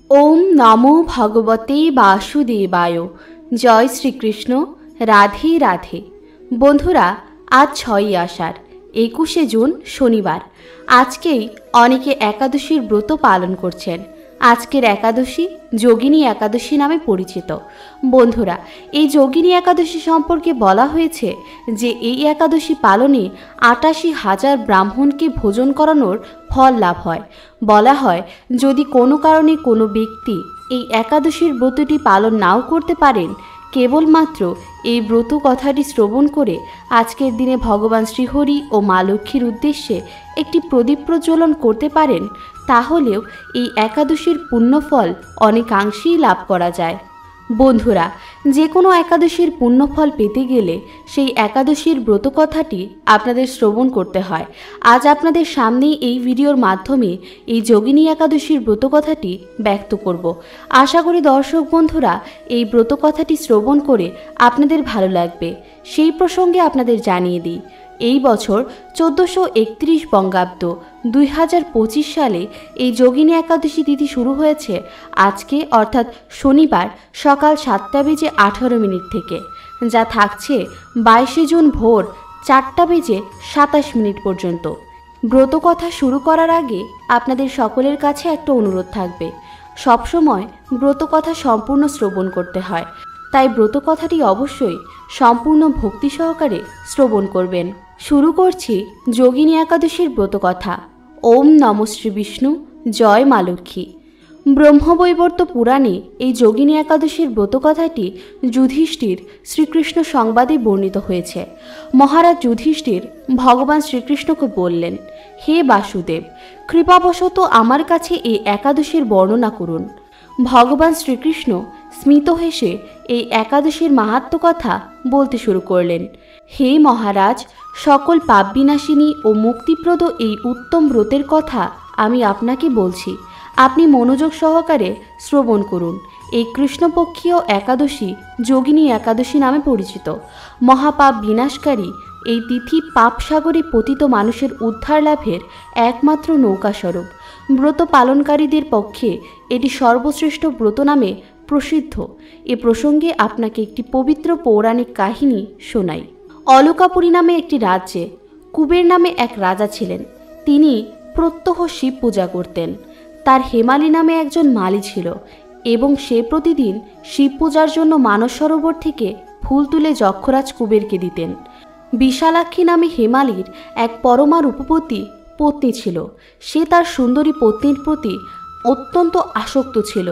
ओम नमो भगवते वासुदेवाय। जय श्रीकृष्ण। राधे राधे। बंधुरा आज 6 आषाढ़ 21 जून शनिवार। आजकेই অনেকে একাদশীর ব্রত পালন করছেন। আজকের একাদশী যোগিনী একাদশী নামে পরিচিত। বন্ধুরা, এই যোগিনী একাদশী সম্পর্কে বলা হয়েছে যে এই একাদশী পালনে ৮৮,০০০ ব্রাহ্মণকে ভোজন করানোর ফল লাভ হয়। বলা হয় যদি কোনো কারণে কোনো ব্যক্তি এই একাদশীর ব্রতটি পালন নাও করতে পারেন, কেবলমাত্র এই ব্রত কথাটি শ্রবণ করে আজকের দিনে ভগবান শ্রীহরি ও মা লক্ষ্মীর উদ্দেশ্যে একটি প্রদীপ প্রজ্বলন করতে পারেন, তাহলেও এই একাদশীর পুণ্যফল অনেকাংশেই লাভ করা যায়। বন্ধুরা, যে কোনো একাদশীর পুণ্যফল পেতে গেলে সেই একাদশীর ব্রত কথাটি আপনাদের শ্রবণ করতে হয়। আজ আপনাদের সামনেই এই ভিডিওর মাধ্যমে এই যোগিনী একাদশীর ব্রত কথাটি ব্যক্ত করব। আশা করি দর্শক বন্ধুরা এই ব্রত কথাটি শ্রবণ করে আপনাদের ভালো লাগবে। সেই প্রসঙ্গে আপনাদের জানিয়ে দিই, এই বছর 1431 বঙ্গাব্দ 2025 সালে এই যোগিনী একাদশী তিথি শুরু হয়েছে আজকে অর্থাৎ শনিবার সকাল 7:18 থেকে, যা থাকছে 22 জুন ভোর 4:27 পর্যন্ত। ব্রত কথা শুরু করার আগে আপনাদের সকলের কাছে একটা অনুরোধ থাকবে, সবসময় ব্রত কথা সম্পূর্ণ শ্রবণ করতে হয়, তাই ব্রত কথাটি অবশ্যই সম্পূর্ণ ভক্তি সহকারে শ্রবণ করবেন। শুরু করছি যোগিনী একাদশীর ব্রত কথা। ওম নমঃ শ্রী বিষ্ণু। জয় মা লক্ষ্মী। ব্রহ্মবৈবর্ত পুরাণে এই যোগিনী একাদশীর ব্রত কথাটি যুধিষ্ঠির শ্রীকৃষ্ণ সংবাদে বর্ণিত হয়েছে। মহারাজ যুধিষ্ঠির ভগবান শ্রীকৃষ্ণকে বললেন, হে বাসুদেব, কৃপাবশত আমার কাছে এই একাদশীর বর্ণনা করুন। ভগবান শ্রীকৃষ্ণ স্মিত হেসে এই একাদশীর মাহাত্ম্য কথা বলতে শুরু করলেন। হে মহারাজ, সকল পাপ বিনাশিনী ও মুক্তিপ্রদ এই উত্তম ব্রতের কথা আমি আপনাকে বলছি, আপনি মনোযোগ সহকারে শ্রবণ করুন। এই কৃষ্ণপক্ষীয় একাদশী যোগিনী একাদশী নামে পরিচিত। মহাপাপ বিনাশকারী এই তিথি পাপসাগরে পতিত মানুষের উদ্ধার লাভের একমাত্র নৌকাস্বরূপ। ব্রত পালনকারীদের পক্ষে এটি সর্বশ্রেষ্ঠ ব্রত নামে প্রসিদ্ধ। এ প্রসঙ্গে আপনাকে একটি পবিত্র পৌরাণিক কাহিনী শোনাই। অলকাপুরী নামে একটি রাজ্যে কুবের নামে এক রাজা ছিলেন। তিনি প্রত্যহ শিব পূজা করতেন। তার হেমালী নামে একজন মালী ছিল এবং সে প্রতিদিন শিব পূজার জন্য মানস সরোবর থেকে ফুল তুলে যক্ষরাজ কুবেরকে দিতেন। বিশালাক্ষী নামে হেমালীর এক পরমা রূপবতী পত্নী ছিল। সে তার সুন্দরী পত্নীর প্রতি অত্যন্ত আসক্ত ছিল।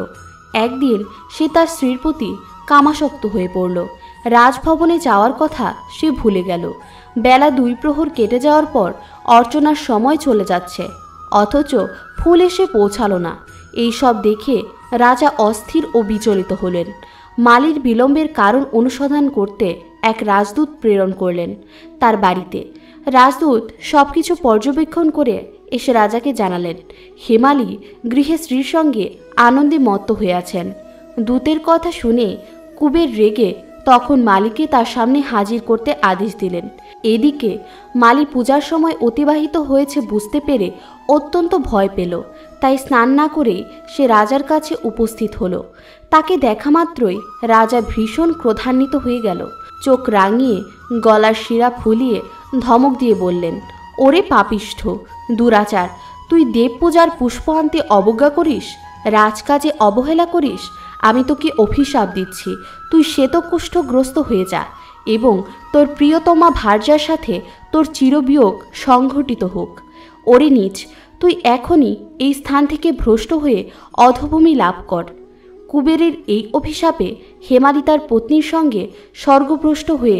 একদিন সে তার স্ত্রীর প্রতি কামাসক্ত হয়ে পড়ল। রাজভবনে যাওয়ার কথা সে ভুলে গেল। বেলা 2 প্রহর কেটে যাওয়ার পর অর্চনার সময় চলে যাচ্ছে, অথচ ফুল এসে পৌঁছালো না। এই সব দেখে রাজা অস্থির ও বিচলিত হলেন। মালির বিলম্বের কারণ অনুসন্ধান করতে এক রাজদূত প্রেরণ করলেন তার বাড়িতে। রাজদূত সবকিছু পর্যবেক্ষণ করে এসে রাজাকে জানালেন, হেমালী গৃহে স্ত্রীর সঙ্গে আনন্দে মত্ত হয়ে আছেন। দূতের কথা শুনে কুবের রেগে তখন মালিকে তার সামনে হাজির করতে আদেশ দিলেন। এদিকে মালি পূজার সময় অতিবাহিত হয়েছে বুঝতে পেরে অত্যন্ত ভয় পেল। তাই স্নান না করেই সে রাজার কাছে উপস্থিত হলো। তাকে দেখা মাত্রই রাজা ভীষণ ক্রোধান্বিত হয়ে গেল। চোখ রাঙিয়ে গলার শিরা ফুলিয়ে ধমক দিয়ে বললেন, ওরে পাপিষ্ঠ দুরাচার, তুই দেব পূজার পুষ্প আনতে অবজ্ঞা করিস, রাজকাজে অবহেলা করিস। আমি তোকে অভিশাপ দিচ্ছি, তুই শ্বেতকুষ্ঠগ্রস্ত হয়ে যা এবং তোর প্রিয়তমা ভার্যার সাথে তোর চিরবিয়োগ সংঘটিত হোক। ওরে নীচ, তুই এখনই এই স্থান থেকে ভ্রষ্ট হয়ে অধভূমি লাভ কর। কুবেরের এই অভিশাপে হেমালী তার পত্নীর সঙ্গে স্বর্গভ্রষ্ট হয়ে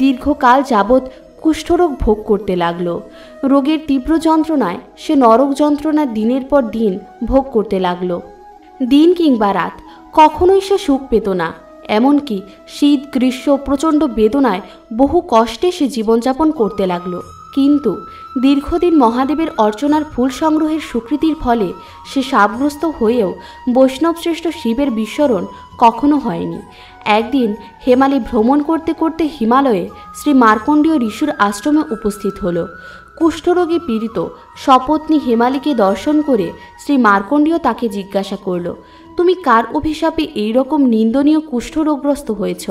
দীর্ঘকাল যাবৎ কুষ্ঠরোগ ভোগ করতে লাগল। রোগের তীব্র যন্ত্রণায় সে নরক যন্ত্রণা দিনের পর দিন ভোগ করতে লাগল। দিন কিংবা রাত কখনোই সে সুখ পেত না। এমনকি শীত গ্রীষ্ম প্রচণ্ড বেদনায় বহু কষ্টে সে জীবনযাপন করতে লাগল। কিন্তু দীর্ঘদিন মহাদেবের অর্চনার ফুল সংগ্রহের স্বীকৃতির ফলে সে শাপগ্রস্ত হয়েও বৈষ্ণবশ্রেষ্ঠ শিবের বিস্মরণ কখনো হয়নি। একদিন হেমালী ভ্রমণ করতে করতে হিমালয়ে শ্রী মার্কণ্ডেয় ঋষির আশ্রমে উপস্থিত হল। কুষ্ঠরোগে পীড়িত সপত্নী হেমালিকে দর্শন করে শ্রী মার্কণ্ডেয় তাকে জিজ্ঞাসা করল, তুমি কার অভিশাপে এইরকম নিন্দনীয় কুষ্ঠরোগগ্রস্ত হয়েছ?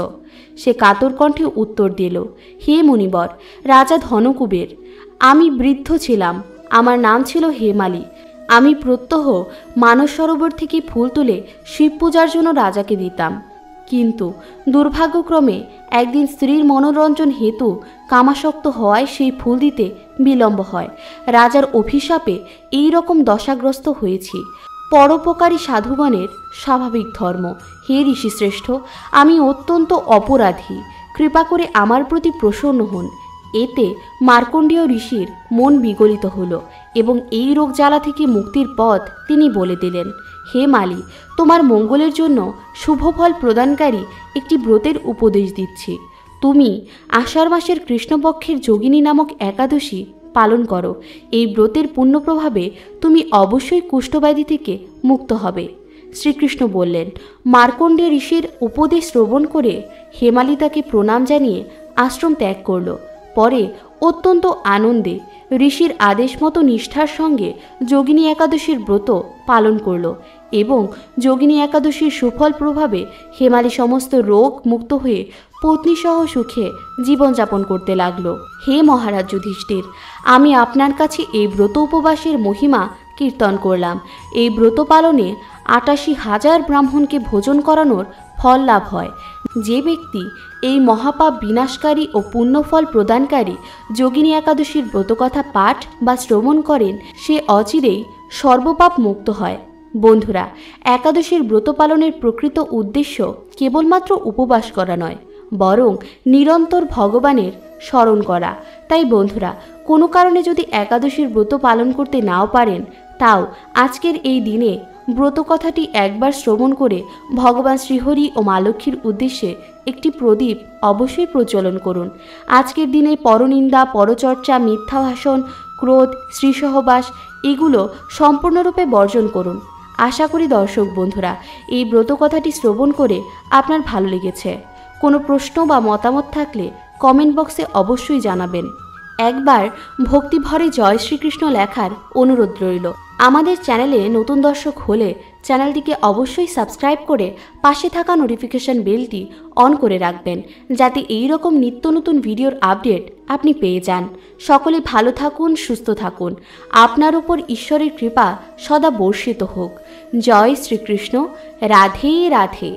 সে কাতর কণ্ঠে উত্তর দিল, হে মুনিবর, রাজা ধনকুবের। আমি বৃদ্ধ ছিলাম, আমার নাম ছিল হেমালি। আমি প্রত্যহ মানস সরোবর থেকে ফুল তুলে শিব পূজার জন্য রাজাকে দিতাম। কিন্তু দুর্ভাগ্যক্রমে একদিন স্ত্রীর মনোরঞ্জন হেতু কামাসক্ত হওয়ায় সেই ফুল দিতে বিলম্ব হয়। রাজার অভিশাপে এই রকম দশাগ্রস্ত হয়েছি। পরোপকারী সাধুগণের স্বাভাবিক ধর্ম। হে ঋষিশ্রেষ্ঠ, আমি অত্যন্ত অপরাধী, কৃপা করে আমার প্রতি প্রসন্ন হন। এতে মার্কণ্ডেয় ঋষির মন বিগলিত হল এবং এই রোগ জ্বালা থেকে মুক্তির পথ তিনি বলে দিলেন, হে মালি, তোমার মঙ্গলের জন্য শুভফল প্রদানকারী একটি ব্রতের উপদেশ দিচ্ছি। তুমি আষাঢ় মাসের কৃষ্ণপক্ষের যোগিনী নামক একাদশী পালন করো। এই ব্রতের পুণ্য প্রভাবে তুমি অবশ্যই কুষ্ঠব্যাধি থেকে মুক্ত হবে। শ্রীকৃষ্ণ বললেন। মার্কণ্ডেয় ঋষির উপদেশ শ্রবণ করে হেমালি তাকে প্রণাম জানিয়ে আশ্রম ত্যাগ করল। পরে অত্যন্ত আনন্দে ঋষির আদেশ মতো নিষ্ঠার সঙ্গে যোগিনী একাদশীর ব্রত পালন করল এবং যোগিনী একাদশীর সুফল প্রভাবে হেমালি সমস্ত রোগ মুক্ত হয়ে পত্নীসহ সুখে জীবনযাপন করতে লাগলো। হে মহারাজ যুধিষ্ঠির, আমি আপনার কাছে এই ব্রত উপবাসের মহিমা কীর্তন করলাম। এই ব্রত পালনে ৮৮,০০০ ব্রাহ্মণকে ভোজন করানোর ফল লাভ হয়। যে ব্যক্তি এই মহাপাপ বিনাশকারী ও পুণ্যফল প্রদানকারী যোগিনী একাদশীর ব্রতকথা পাঠ বা শ্রবণ করেন, সে অচিরেই সর্বপাপ মুক্ত হয়। বন্ধুরা, একাদশীর ব্রত পালনের প্রকৃত উদ্দেশ্য কেবলমাত্র উপবাস করা নয়, বরং নিরন্তর ভগবানের স্মরণ করা। তাই বন্ধুরা, কোনো কারণে যদি একাদশীর ব্রত পালন করতে নাও পারেন, তাও আজকের এই দিনে ব্রত কথাটি একবার শ্রবণ করে ভগবান শ্রীহরি ও মা লক্ষ্মীর উদ্দেশ্যে একটি প্রদীপ অবশ্যই প্রজ্বলন করুন। আজকের দিনে পরনিন্দা, পরচর্চা, মিথ্যা ভাষণ, ক্রোধ, স্ত্রীসহবাস এগুলো সম্পূর্ণরূপে বর্জন করুন। আশা করি দর্শক বন্ধুরা, এই ব্রত কথাটি শ্রবণ করে আপনার ভালো লেগেছে। কোনো প্রশ্ন বা মতামত থাকলে কমেন্ট বক্সে অবশ্যই জানাবেন। একবার ভক্তিভরে জয় শ্রীকৃষ্ণ লেখার অনুরোধ রইল। আমাদের চ্যানেলে নতুন দর্শক হলে চ্যানেলটিকে অবশ্যই সাবস্ক্রাইব করে পাশে থাকা নোটিফিকেশন বেলটি অন করে রাখবেন, যাতে এই রকম নিত্য নতুন ভিডিওর আপডেট আপনি পেয়ে যান। সকলে ভালো থাকুন, সুস্থ থাকুন। আপনার উপর ঈশ্বরের কৃপা সদা বর্ষিত হোক। জয় শ্রীকৃষ্ণ। রাধে রাধে।